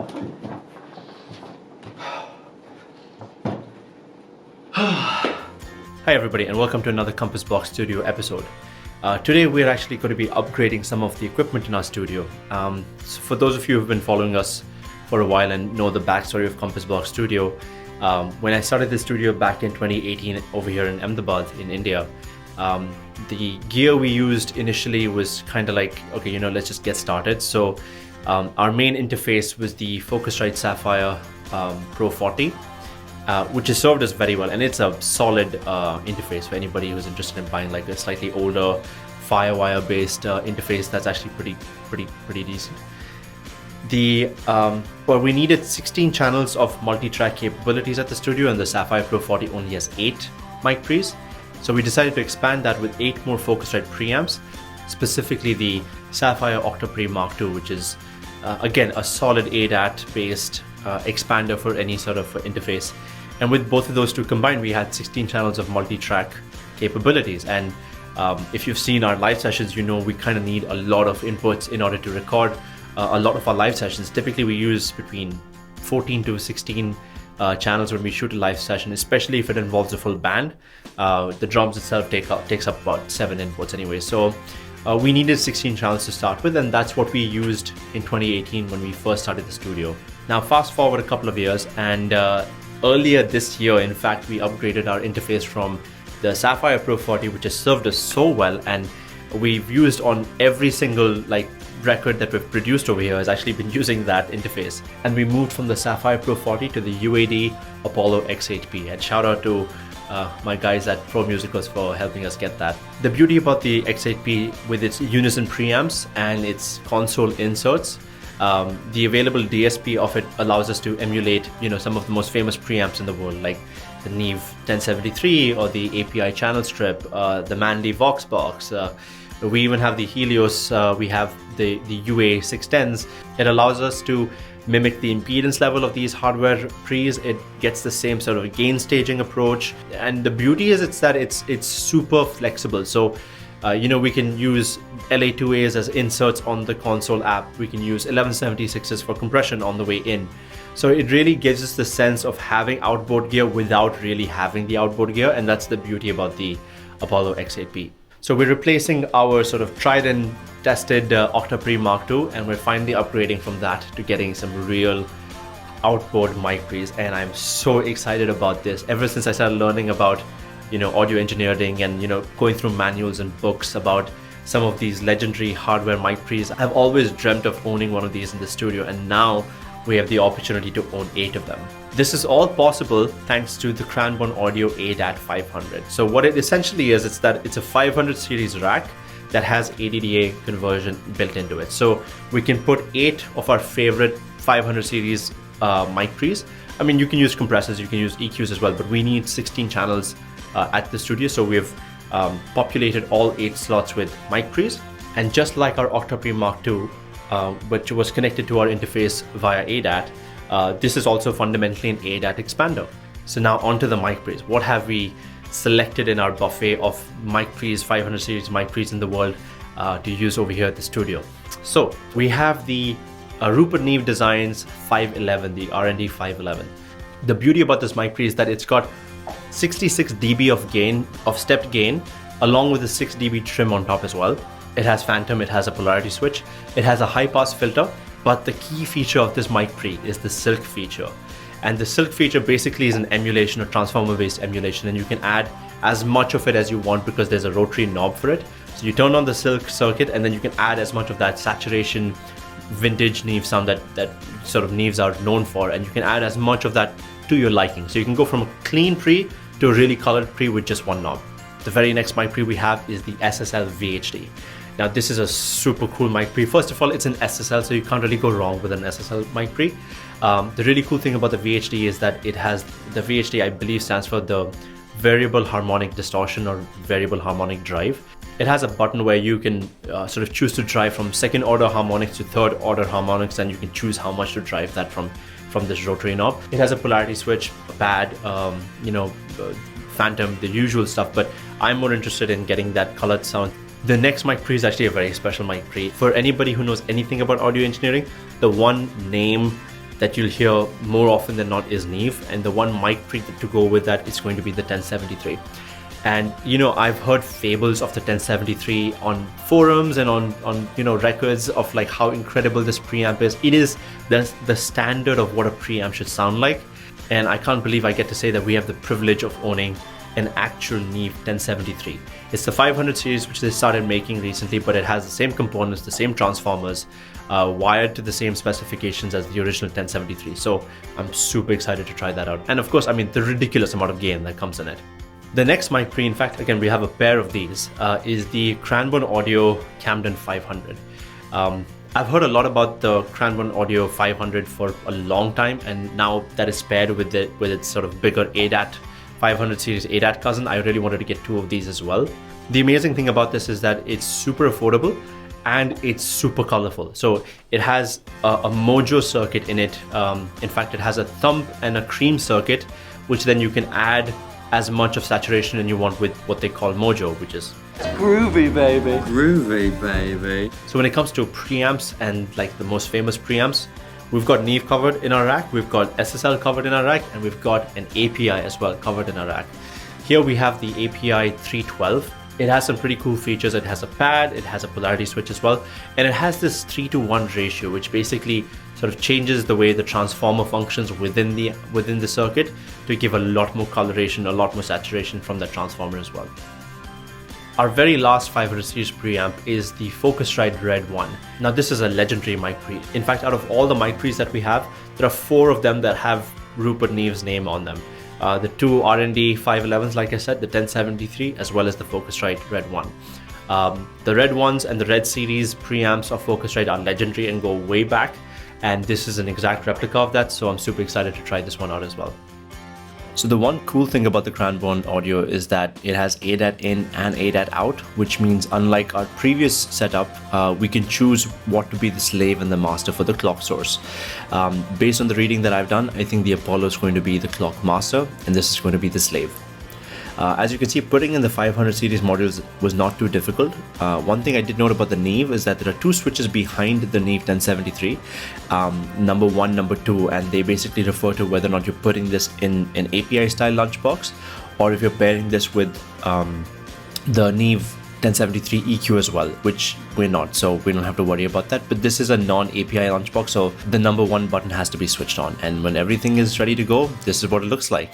Hi everybody, and welcome to another Compass Box Studio episode. Today we're actually going to be upgrading some of the equipment in our studio. So for those of you who've been following us for a while and know the backstory of Compass Box Studio, when I started the studio back in 2018 over here in Ahmedabad in India, the gear we used initially was kind of like, okay, let's just get started. So our main interface was the Focusrite Saffire PRO 40. Which has served us very well, and it's a solid interface for anybody who's interested in buying like a slightly older Firewire based interface that's actually pretty decent. Well, we needed 16 channels of multi-track capabilities at the studio, and the Saffire PRO 40 only has 8 micpres. So we decided to expand that with 8 more Focusrite preamps, specifically the Saffire Octopre MK II, which is again a solid ADAT based expander for any sort of interface. And with both of those two combined, we had 16 channels of multi-track capabilities. And if you've seen our live sessions, we kind of need a lot of inputs in order to record a lot of our live sessions. Typically, we use between 14 to 16 channels when we shoot a live session, especially if it involves a full band. The drums itself takes up about 7 inputs anyway. So we needed 16 channels to start with, and that's what we used in 2018 when we first started the studio. Now, fast forward a couple of years, and earlier this year, in fact, we upgraded our interface from the Saffire PRO 40, which has served us so well, and we've used on every single record that we've produced over here has actually been using that interface. And we moved from the Saffire PRO 40 to the UAD Apollo X8P, and shout out to my guys at Pro Musicals for helping us get that. The beauty about the X8P with its unison preamps and its console inserts, the available DSP of it allows us to emulate, some of the most famous preamps in the world, like the Neve 1073 or the API channel strip, the Manley Vox box. We even have the Helios. We have the UA 610s. It allows us to mimic the impedance level of these hardware pre's. It gets the same sort of gain staging approach, and the beauty is that it's super flexible. So we can use LA2As as inserts on the console app. We can use 1176s for compression on the way in. So it really gives us the sense of having outboard gear without really having the outboard gear, and that's the beauty about the Apollo X8P. So we're replacing our sort of tried and tested Octopre MK II, and we're finally upgrading from that to getting some real outboard micpres, and I'm so excited about this. Ever since I started learning about audio engineering and going through manuals and books about some of these legendary hardware micpres, I've always dreamt of owning one of these in the studio, and now we have the opportunity to own 8 of them. This is all possible thanks to the Cranborne Audio ADAT 500. So what it essentially is, it's a 500 series rack that has ADDA conversion built into it. So we can put 8 of our favorite 500 series micpres. I mean, you can use compressors, you can use EQs as well, but we need 16 channels at the studio, so we've populated all 8 slots with micpres. And just like our Octopre MK II, which was connected to our interface via ADAT, this is also fundamentally an ADAT expander. So now onto the micpres. What have we selected in our buffet of micpres, 500 series micpres in the world to use over here at the studio? So we have the Rupert Neve Designs 511, the R&D 511. The beauty about this micpre is that it's got 66 dB of stepped gain, along with a 6 dB trim on top as well. It has phantom, it has a polarity switch, it has a high pass filter, but the key feature of this micpre is the silk feature. And the silk feature basically is an emulation or transformer based emulation, and you can add as much of it as you want because there's a rotary knob for it. So you turn on the silk circuit, and then you can add as much of that saturation vintage Neve sound that sort of Neves are known for, and you can add as much of that to your liking. So you can go from a clean pre to a really colored pre with just one knob. The very next micpre we have is the SSL VHD. Now this is a super cool micpre. First of all, it's an SSL, so you can't really go wrong with an SSL micpre. The really cool thing about the VHD is that it has, the VHD I believe stands for the variable harmonic distortion or variable harmonic drive. It has a button where you can sort of choose to drive from second order harmonics to third order harmonics, and you can choose how much to drive that from this rotary knob. It has a polarity switch, a pad, phantom, the usual stuff, but I'm more interested in getting that colored sound. The next micpre is actually a very special micpre. For anybody who knows anything about audio engineering, the one name that you'll hear more often than not is Neve, and the one mic pre to go with that is going to be the 1073. And you know, I've heard fables of the 1073 on forums and on you know, records of like how incredible this preamp is. It is the standard of what a preamp should sound like, and I can't believe I get to say that we have the privilege of owning an actual Neve 1073. It's the 500 series, which they started making recently, but it has the same components, the same transformers, wired to the same specifications as the original 1073. So I'm super excited to try that out. And of course, I mean, the ridiculous amount of gain that comes in it. The next mic pre, in fact, again, we have a pair of these, is the Cranborne Audio Camden 500. I've heard a lot about the Cranborne Audio 500 for a long time, and now that is paired with its sort of bigger ADAT 500 series ADAT cousin, I really wanted to get two of these as well. The amazing thing about this is that it's super affordable and it's super colorful. So it has a mojo circuit in it. In fact, it has a thumb and a cream circuit, which then you can add as much of saturation as you want with what they call mojo, which is groovy, baby. Groovy, baby. So when it comes to preamps and like the most famous preamps, we've got Neve covered in our rack, we've got SSL covered in our rack, and we've got an API as well covered in our rack. Here we have the API 312. It has some pretty cool features. It has a pad, it has a polarity switch as well, and it has this 3:1 ratio, which basically sort of changes the way the transformer functions within the circuit to give a lot more coloration, a lot more saturation from the transformer as well. Our very last 500 series preamp is the Focusrite Red one. Now this is a legendary mic pre. In fact, out of all the mic pre's that we have, there are 4 of them that have Rupert Neve's name on them. The 2 R&D 511s, like I said, the 1073, as well as the Focusrite Red one. The Red ones and the Red series preamps of Focusrite are legendary and go way back, and this is an exact replica of that, so I'm super excited to try this one out as well. So the one cool thing about the Cranborne audio is that it has ADAT in and ADAT out, which means unlike our previous setup, we can choose what to be the slave and the master for the clock source. Based on the reading that I've done, I think the Apollo is going to be the clock master and this is going to be the slave. As you can see, putting in the 500 series modules was not too difficult. One thing I did note about the Neve is that there are 2 switches behind the Neve 1073, number 1, number 2, and they basically refer to whether or not you're putting this in an API style lunchbox or if you're pairing this with the Neve 1073 EQ as well, which we're not, so we don't have to worry about that. But this is a non-API lunchbox, so the number 1 button has to be switched on, and when everything is ready to go, this is what it looks like.